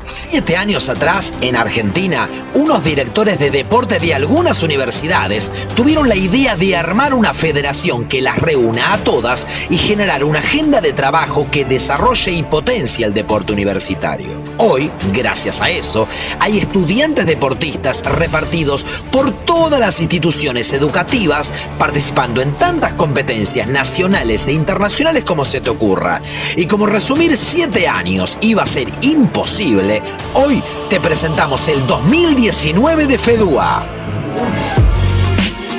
7 años atrás, en Argentina, unos directores de deporte de algunas universidades tuvieron la idea de armar una federación que las reúna a todas y generar una agenda de trabajo que desarrolle y potencie el deporte universitario. Hoy, gracias a eso, hay estudiantes deportistas repartidos por todas las instituciones educativas, participando en tantas competencias nacionales e internacionales como se te ocurra. Y como resumir 7 años iba a ser imposible, hoy te presentamos el 2019 de FEDUA.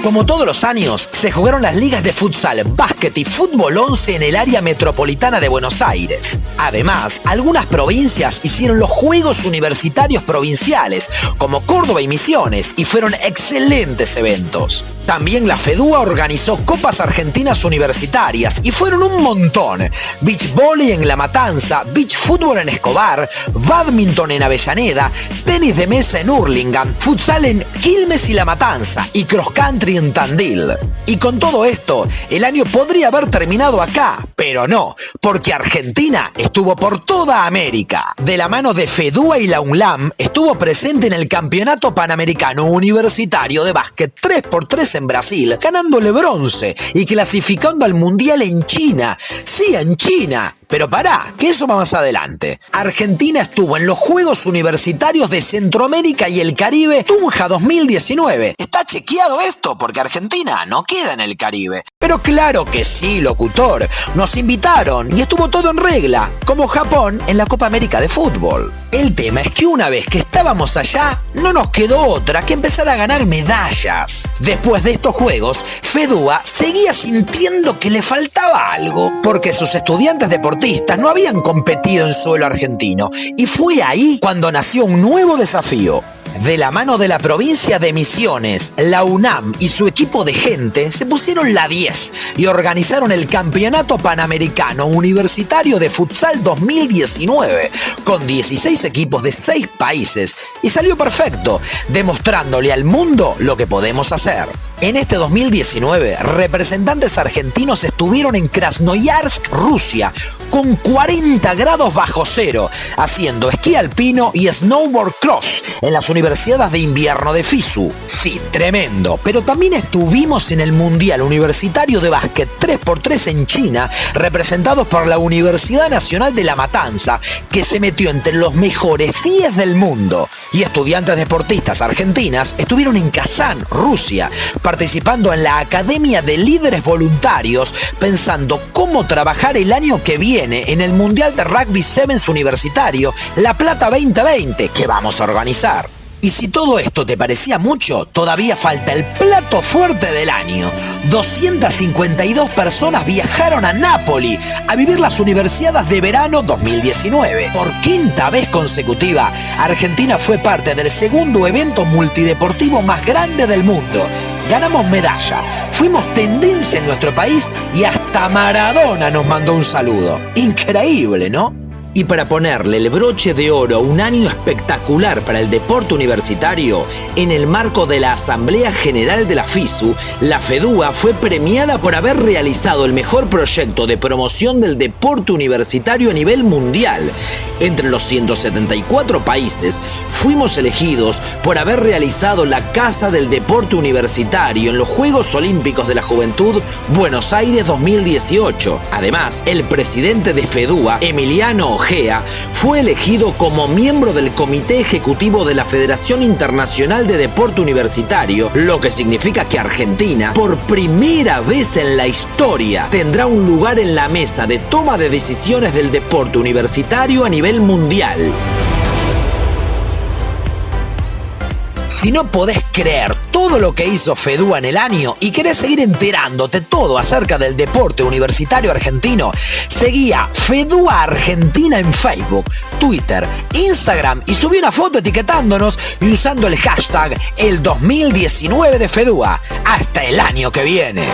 Como todos los años, se jugaron las ligas de futsal, básquet y fútbol 11 en el área metropolitana de Buenos Aires. Además, algunas provincias hicieron los Juegos Universitarios Provinciales, como Córdoba y Misiones, y fueron excelentes eventos. También la FEDUA organizó Copas Argentinas Universitarias y fueron un montón. Beach volley en La Matanza, beach fútbol en Escobar, badminton en Avellaneda, tenis de mesa en Hurlingham, futsal en Quilmes y La Matanza y cross country en Tandil. Y con todo esto, el año podría haber terminado acá, pero no, porque Argentina estuvo por toda América. De la mano de FEDUA y la UNLAM, estuvo presente en el Campeonato Panamericano Universitario de Básquet 3x3 en Brasil, ganándole bronce y clasificando al Mundial en China. Sí, en China. Pero pará, que eso va más adelante. Argentina estuvo en los Juegos Universitarios de Centroamérica y el Caribe Tunja 2019. Está chequeado esto porque Argentina no queda en el Caribe. Pero claro que sí, locutor. Nos invitaron y estuvo todo en regla, como Japón en la Copa América de Fútbol. El tema es que una vez que estábamos allá, no nos quedó otra que empezar a ganar medallas. Después de estos juegos, FEDUA seguía sintiendo que le faltaba algo, porque sus estudiantes deportistas no habían competido en suelo argentino, y fue ahí cuando nació un nuevo desafío. De la mano de la provincia de Misiones, la UNAM y su equipo de gente se pusieron la 10 y organizaron el Campeonato Panamericano Universitario de Futsal 2019 con 16 equipos de 6 países y salió perfecto, demostrándole al mundo lo que podemos hacer. En este 2019, representantes argentinos estuvieron en Krasnoyarsk, Rusia, con 40 grados bajo cero, haciendo esquí alpino y snowboard cross en las universidades de invierno de FISU. Sí, tremendo, pero también estuvimos en el Mundial Universitario de Básquet 3x3 en China, representados por la Universidad Nacional de La Matanza, que se metió entre los mejores 10 del mundo. Y estudiantes deportistas argentinas estuvieron en Kazán, Rusia, participando en la Academia de Líderes Voluntarios, pensando cómo trabajar el año que viene en el Mundial de Rugby Sevens Universitario, La Plata 2020, que vamos a organizar. Y si todo esto te parecía mucho, todavía falta el plato fuerte del año. 252 personas viajaron a Nápoli a vivir las Universiadas de Verano 2019. Por 5ª vez consecutiva, Argentina fue parte del segundo evento multideportivo más grande del mundo. Ganamos medalla, fuimos tendencia en nuestro país y hasta Maradona nos mandó un saludo. Increíble, ¿no? Y para ponerle el broche de oro a un año espectacular para el deporte universitario, en el marco de la Asamblea General de la FISU, la FEDUA fue premiada por haber realizado el mejor proyecto de promoción del deporte universitario a nivel mundial. Entre los 174 países, fuimos elegidos por haber realizado la Casa del Deporte Universitario en los Juegos Olímpicos de la Juventud Buenos Aires 2018. Además, el presidente de FEDUA, Emiliano Ojea, fue elegido como miembro del Comité Ejecutivo de la Federación Internacional de Deporte Universitario, lo que significa que Argentina, por primera vez en la historia, tendrá un lugar en la mesa de toma de decisiones del deporte universitario a nivel mundial. Si no podés creer todo lo que hizo FEDUA en el año y querés seguir enterándote todo acerca del deporte universitario argentino, seguí a FEDUA Argentina en Facebook, Twitter, Instagram y subí una foto etiquetándonos y usando el hashtag el 2019 de FEDUA. Hasta el año que viene.